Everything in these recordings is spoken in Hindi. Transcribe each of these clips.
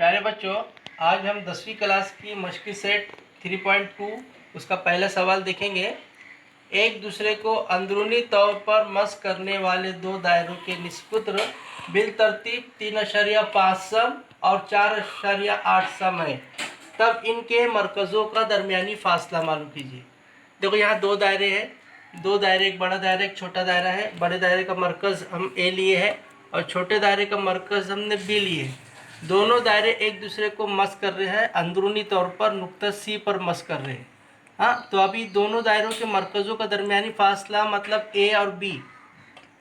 प्यारे बच्चों, आज हम 10वीं क्लास की मश्की सेट 3.2 उसका पहला सवाल देखेंगे। एक दूसरे को अंदरूनी तौर पर मस करने वाले दो दायरों के निष्पुत्र बिल तरतीब 3.5 सम और 4.8 सम है, तब इनके मरकज़ों का दरमियानी फासला मालूम कीजिए। देखो यहाँ दो दायरे हैं, दो दायरे, एक बड़ा दायरा एक छोटा दायरा है। बड़े दायरे का मरकज़ हम ए लिए है और छोटे दायरे का मरकज़ हमने बी लिए है। दोनों दायरे एक दूसरे को मस कर रहे हैं, अंदरूनी तौर पर नुक्ता सी पर मस कर रहे हैं। हाँ, तो अभी दोनों दायरों के मरकज़ों का दरमियानी फासला मतलब ए और बी,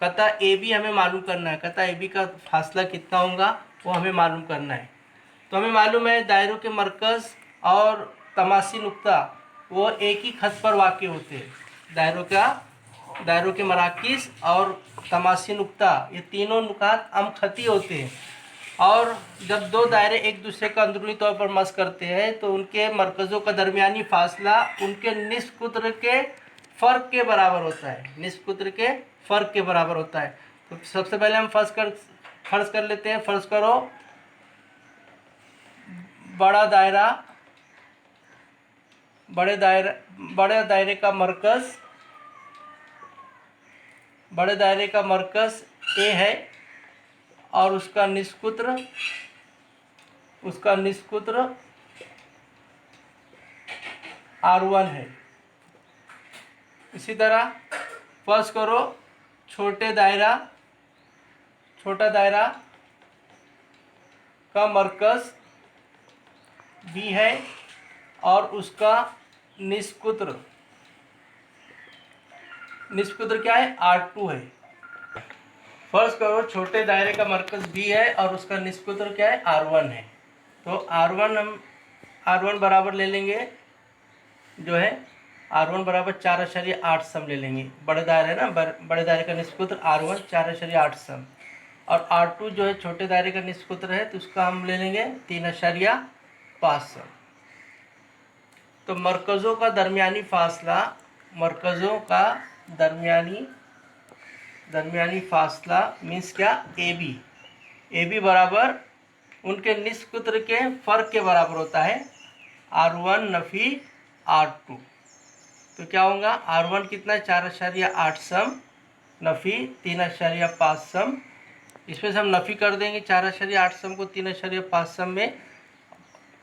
कता ए बी हमें मालूम करना है। कता ए बी का फासला कितना होगा वो हमें मालूम करना है। तो हमें मालूम है दायरों के मरकज़ और तमासी नुक्ता वो एक ही खत पर वाक़ होते हैं। दायरों के मराकिज़ और तमासी नुक्ता ये तीनों नुकात अमखती होते हैं, और जब दो दायरे एक दूसरे का अंदरूनी तौर पर मस करते हैं तो उनके मरकज़ों का दरमियानी फासला उनके निस्फ कुत्र के फ़र्क के बराबर होता है। निस्फ कुत्र के फ़र्क के बराबर होता है। तो सबसे पहले हम फ़र्ज़ कर लेते हैं। फ़र्ज़ करो बड़े दायरे का मरकज़ ए है और उसका निष्कुत्र R1 है। इसी तरह फर्ज करो छोटा दायरा का मरकज़ बी है और उसका निष्कुत्र क्या है? R2 है। फर्ज करो छोटे दायरे का मरकज़ बी है और उसका निष्कुत्र क्या है? R1 है। तो R1 बराबर ले लेंगे, जो है R1 बराबर 4.8 सम ले लेंगे। बड़े दायरे है ना, बड़े दायरे का निष्कुत्र R1 4.8 सम, और R2 जो है छोटे दायरे का निष्कुत्र है तो उसका हम ले लेंगे 3.5 सम। तो मरकज़ों का दरमियानी फासला मीन्स क्या? ए बी बराबर उनके निष्कुत्र के फ़र्क के बराबर होता है, R1 नफ़ी R2। तो क्या होगा? R1 कितना है? 4.8 सम नफ़ी 3.5 सम। इसमें से हम नफ़ी कर देंगे 4.8 सम को 3.5 सम में।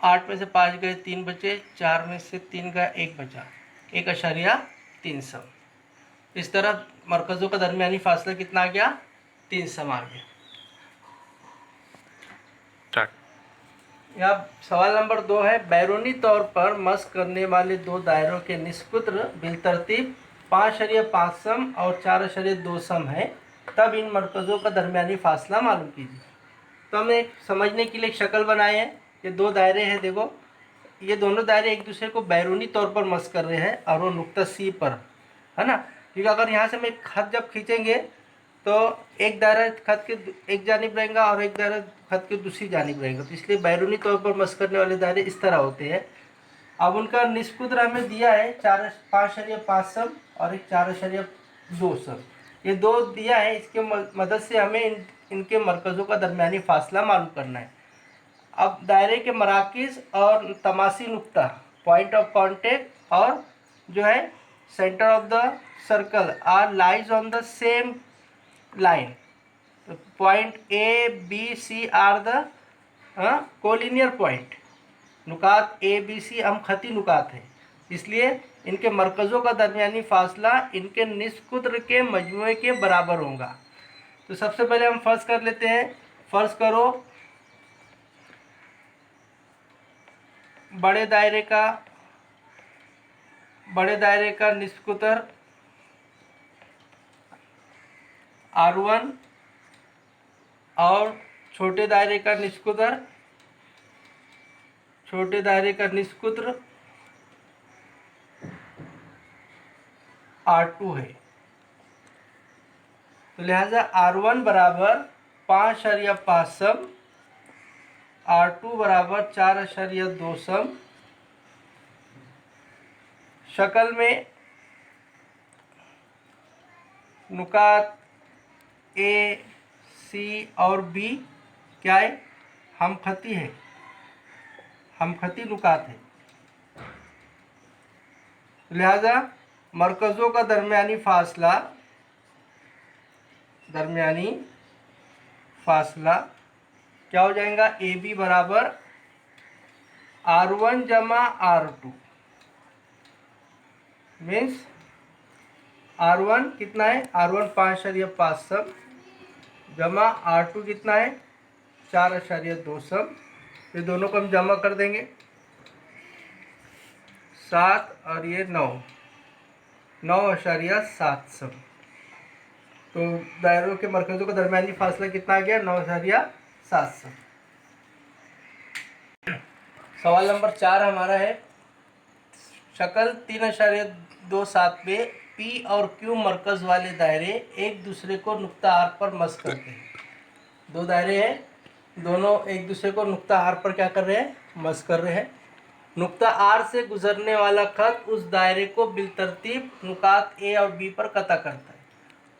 8 में से 5 गए, 3 बचे, 4 में से 3 गया, 1 बचा, 1.3 सम। इस तरह मरकज़ों का दरमियानी फासला कितना आ गया? 3 सम आ गया। यहाँ सवाल नंबर 2 है, बैरूनी तौर पर मस करने वाले दो दायरों के निष्कुत्र बिलतरतीब 5.5 सम और 4.2 सम है, तब इन मरकज़ों का दरमियानी फासला मालूम कीजिए। तो हमने समझने के लिए एक शक्ल बनाए हैं। ये दो दायरे हैं, देखो ये दोनों दायरे एक दूसरे को बैरूनी तौर पर मस कर रहे हैं और वो नुक्ता सी पर है ना। क्योंकि अगर यहाँ से हम एक खत जब खींचेंगे तो एक दायरा खत के एक जानिब रहेगा और एक दायरा खत के दूसरी जानिब रहेगा, तो इसलिए बैरूनी तौर पर मस करने वाले दायरे इस तरह होते हैं। अब उनका निष्कुत्र हमें दिया है 5.5 सम और एक 4.2 सम, ये दो दिया है। इसके मदद से हमें इनके मरकज़ों का दरमियानी फासला मालूम करना है। अब दायरे के मराकिज़ और तमासी नुक्ता, पॉइंट ऑफ कांटेक्ट और जो है centre of the circle are lies on the same line. तो point A B C are the collinear point. नुकात ए बी सी अमखती नुकात है, इसलिए इनके मरकज़ों का दरमियानी फासला इनके निष्कुत्र के मजमुए के बराबर होगा। तो सबसे पहले हम फ़र्ज़ कर लेते हैं। फ़र्ज़ करो बड़े दायरे का निष्कुत्र R1 और छोटे दायरे का निष्कुत्र R2 है। तो लिहाजा R1 बराबर 5.5 सम, R2 बराबर 4.2 सम। शक्ल में नुकात ए सी और बी क्या है? हमखती है, हमखती नुकात है। लिहाजा मरकज़ों का दरमियानी फासला क्या हो जाएगा, ए बी बराबर R1 जमा R2 मीन्स R1 कितना है, R1 5.5 सब जमा R2 कितना है 4.2 सब। ये दोनों को हम जमा कर देंगे 7 और ये 9.7 सब। तो दायरों के मरकज़ों का दरमियानी फासला कितना आ गया, 9.7 सब। सवाल नंबर 4 हमारा है, शक्ल 3.27 पे पी और क्यू मरकज़ वाले दायरे एक दूसरे को नुक्ता आर पर मस करते हैं। दो दायरे हैं, दोनों एक दूसरे को नुक्ता आर पर क्या कर रहे हैं, मस कर रहे हैं। नुक्ता आर से गुजरने वाला खत उस दायरे को बिलतरतीब नुकात ए और बी पर कता करता है।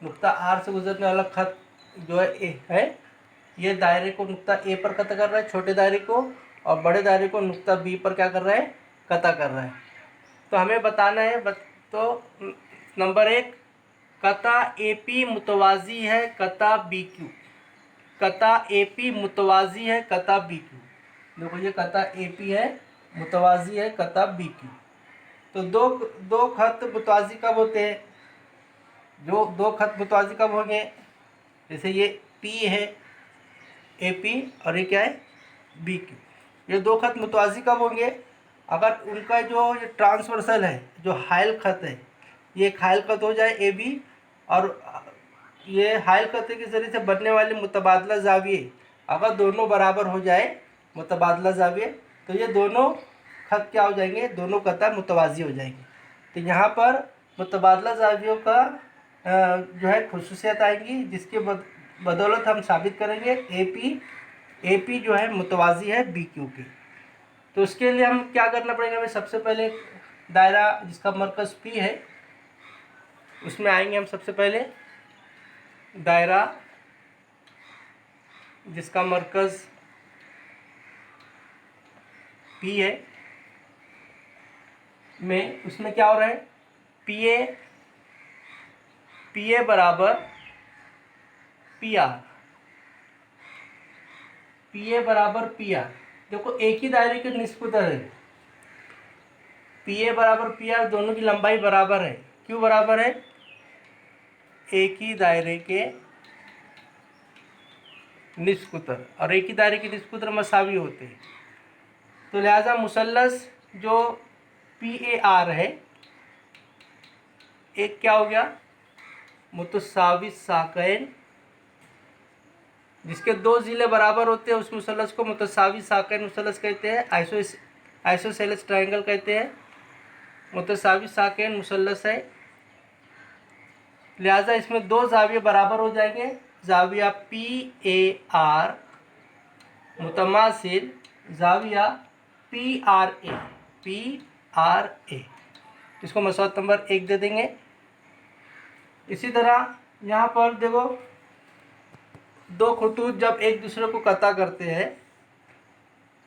नुक्ता आर से गुजरने वाला खत जो है ए है, ये दायरे को नुक्ता ए पर कता कर रहा है, छोटे दायरे को, और बड़े दायरे को नुक्ता बी पर क्या कर रहा है, कता कर रहा है। तो हमें बताना है तो नंबर 1, कता ए पी मुतवाज़ी है कता बी क्यू। कता ए पी मुतवाज़ी है कता बी क्यू। देखो ये कता ए पी है, मुतवाज़ी है कता बी क्यू। तो दो खत मुतवाज़ी कब होते हैं, जो दो खत मुतवाज़ी कब होंगे, जैसे ये पी है ए पी और ये क्या है बी क्यू। ये दो खत मुतवाज़ी कब होंगे, अगर उनका जो ये ट्रांसवर्सल है, जो हायल खत है, ये एक हायल खत हो जाए ए बी, और ये हायल खत के ज़रिए से बनने वाले मुतबादला ज़ाविये अगर दोनों बराबर हो जाए, मुतबादला ज़ाविये, तो ये दोनों खत क्या हो जाएंगे, दोनों कता मुतवाज़ी हो जाएंगे। तो यहाँ पर मुतबादला ज़ावियों का जो है खुसूसियत आएंगी, जिसके बदौलत हम साबित करेंगे ए पी जो है मुतवाज़ी है बी क्यू की। तो उसके लिए हम क्या करना पड़ेगा, हमें सबसे पहले दायरा जिसका मरकज़ पी है उसमें आएंगे हम। सबसे पहले दायरा जिसका मरकज़ पी है में, उसमें क्या हो रहा है, पी ए बराबर पी आर। पी ए बराबर पी आर, देखो एक ही दायरे के निस्बत है, पी ए बराबर पी आर, दोनों की लंबाई बराबर है। क्यों बराबर है, एक ही दायरे के निस्कुतर, और एक ही दायरे के निस्कुतर मसावी होते हैं। तो लिहाजा मुसल्लस जो पी ए आर है, एक क्या हो गया, मुतसावी साकैन, जिसके दो ज़िले बराबर होते हैं उस मुसल्लस को मुतसावी साकैन मुसल्लस कहते हैं, आइसोसेलेस ट्रायंगल कहते हैं। मुतसावी साकैन मुसल्लस है, लिहाजा इसमें दो जाविये बराबर हो जाएंगे। जाविया पी ए आर मुतमासिल जाविया पी आर ए, इसको मसौत नंबर 1 दे देंगे। इसी तरह यहाँ पर देखो, दो खतूत जब एक दूसरे को कता करते हैं,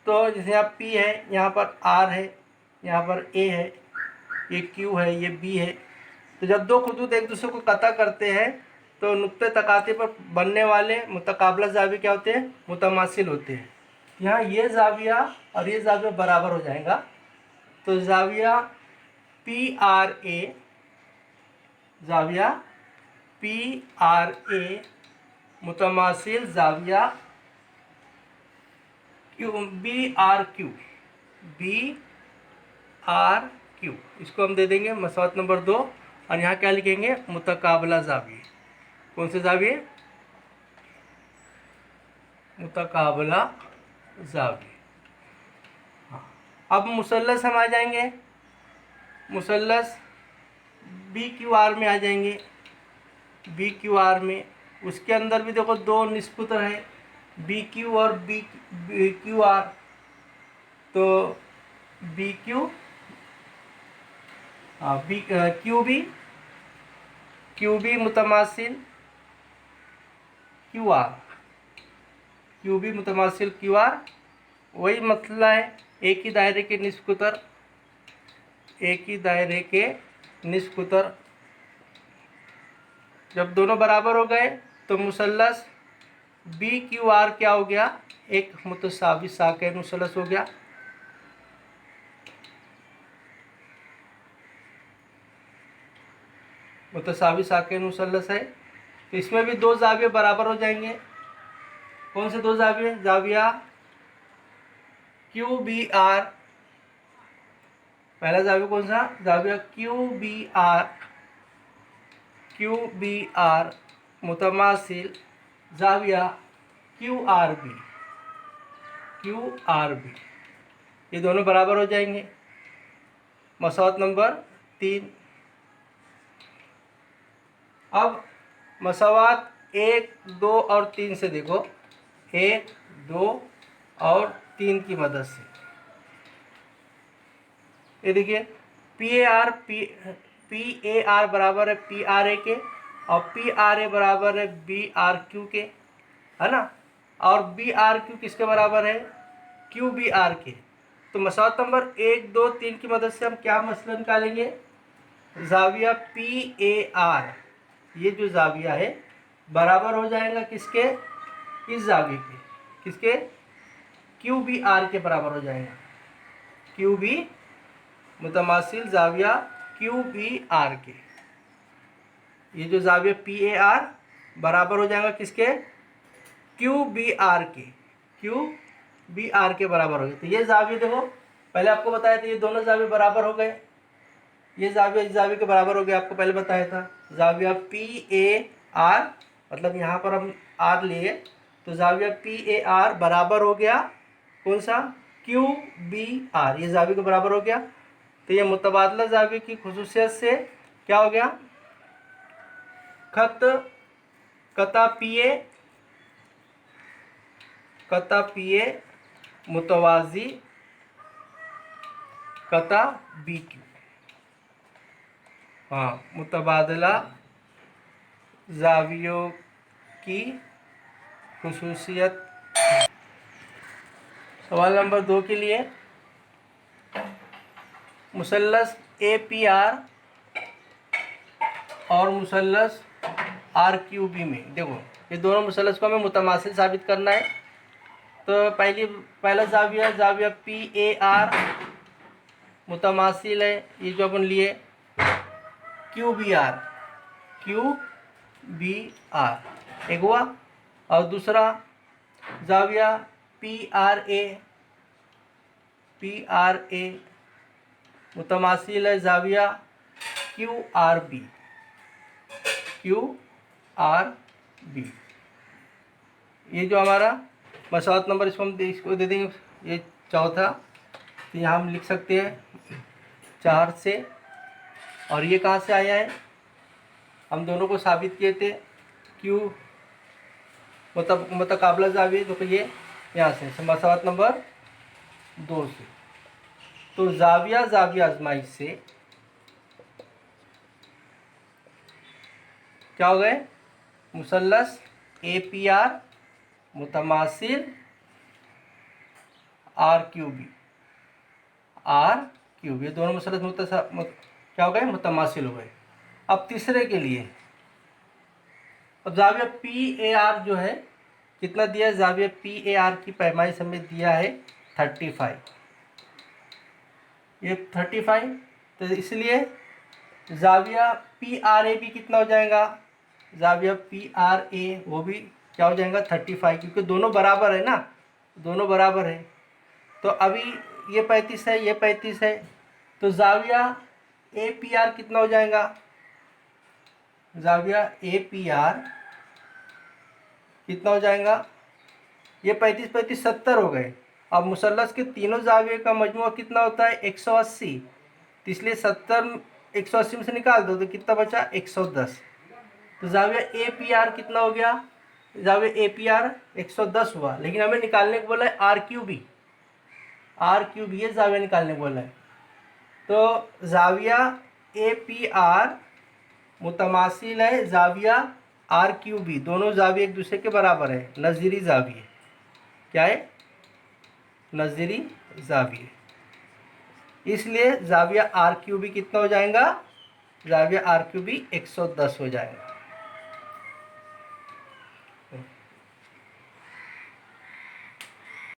तो जैसे यहाँ P है, यहाँ पर R है, यहाँ पर A है, ये Q है, ये B है। तो जब दो खतूत एक दूसरे को कता करते हैं तो नुक्ते तकाते पर बनने वाले मुतकाबला ज़ाविये क्या होते हैं, मुतमासिल होते हैं। यहाँ ये ज़ाविया और ये ज़ाविया बराबर हो जाएगा। तो ज़ाविया पी आर ए मुतमासिल ज़ाविया बी आर क्यू, इसको हम दे देंगे मसौत नंबर 2। और यहाँ क्या लिखेंगे, मुतकाबला ज़ाविये। कौन से ज़ाविये, मुतकाबला ज़ाविये। हाँ, अब मुसल्लस हम आ जाएंगे, मुसल्लस बी क्यू आर में आ जाएंगे। बी क्यू आर में उसके अंदर भी देखो दो निस्कुतर है, बी क्यू और बी क्यू आर। तो बी क्यू क्यू बी मुतमासिल क्यू बी मुतमासिल क्यू आर, वही मसला है, एक ही दायरे के निस्फ कुतर, एक ही दायरे के निस्फ कुतर जब दोनों बराबर हो गए तो मुसल्लस बी क्यू आर क्या हो गया, एक मुतसावी साकैन मुसल्लस हो गया। मुतसावी साकैन मुसल्लस है, तो इसमें भी दो जाविये बराबर हो जाएंगे। कौन से दो जाविये? जाविया क्यू बी आर, पहला जाविया कौन सा? जाविया Q B R, Q B R मुतमासिल जाविया Q R B, Q R B, ये दोनों बराबर हो जाएंगे। मसौत नंबर 3। अब मसवात 1, 2 और 3 से देखो, 1, 2 और 3 की मदद से ये देखिए, पी ए आर बराबर है पी आर ए के, और पी आर ए बराबर है बी आर क्यू के, है ना। और बी आर क्यू किसके बराबर है? क्यू बी आर के। तो मसौत नंबर 1, 2, 3 की मदद से हम क्या मसला निकालेंगे? जाविया पी ए आर, ये जो जाविया है बराबर हो जाएगा किसके? इस जाविये के, किसके? क्यू बी आर के बराबर हो जाएगा। क्यू बी मुतमासिल जाविया क्यू बी आर के, ये जो जाविया पी ए आर बराबर हो जाएगा किसके? क्यू बी आर के, क्यू बी आर के बराबर हो गए। तो ये जाविये देखो, पहले आपको बताया था ये दोनों जाविये बराबर हो गए, ये जाविया इस जाविये के बराबर हो गया, आपको पहले बताया था। जाविया पी ए आर, मतलब यहाँ पर हम आर लिए तो जाविया पी ए आर बराबर हो गया कौन सा? क्यू बी आर, ये जाविये के बराबर हो गया। तो ये मुतबादला जाविये की खुसूसियत से क्या हो गया? खत कता पी ए मुतवाजी कता बी क्यू। हाँ, मुतबादला जावियों की खुसूसियत। सवाल नंबर 2 के लिए, मुसल्लस ए पी आर और मुसल्लस आर क्यू बी में देखो, ये दोनों मुसल्लस को हमें मुतमासिल साबित करना है। तो पहला जाविया पी ए आर मुतमासिल है, ये जो अपन लिए Q B R, Q B R एक हुआ। और दूसरा जाविया पी आर ए मुतमासिल है जाविया Q R B, Q R B. ये जो हमारा मसौत नंबर, इसको दे देंगे ये चौथा, तो यहाँ हम लिख सकते हैं 4 से। और ये कहाँ से आया है? हम दोनों को साबित किए थे क्यू मुतकाबला जाविये, तो ये यहाँ से मसौत नंबर 2 से। तो जाविया आजमाइश से क्या हो गए? मुसल्लस ए पी आर मुतमासिल आर क्यू बी, ये दोनों मुसल्लस क्या हो गए? मुतमासिल हो गए। अब तीसरे के लिए, अब जाविया पी ए आर जो है कितना दिया है? जाविया पी ए आर की पैमाइश हमें दिया है 35, ये 35। तो इसलिए जाविया पी आर ए भी कितना हो जाएगा? जाविया पी आर ए वो भी क्या हो जाएगा? 35, क्योंकि दोनों बराबर है ना, दोनों बराबर है। तो अभी ये 35 है, ये 35 है, तो जाविया ए पी आर कितना हो जाएगा? जाविया ए पी आर कितना हो जाएगा? ये 35 35 70 हो गए। अब मुसल्लस के तीनों जाविये का मजमुआ कितना होता है? 180, तो इसलिए 70 180 में से निकाल दो तो कितना बचा? 110। तो जाविया ए पी आर कितना हो गया? जाविया ए पी आर 110 हुआ, लेकिन हमें निकालने को बोला है आर क्यू बी, ये जाविया निकालने को बोला है। तो जाविया ए पी आर मुतमासिल है जाविया आर क्यू बी, दोनों जाविये एक दूसरे के बराबर है, नज़ीरी जाविये। क्या है? नज़ीरी जाविये, इसलिए जाविया आर क्यू भी कितना हो जाएगा, जाविया आर क्यू भी 110 हो जाएगा।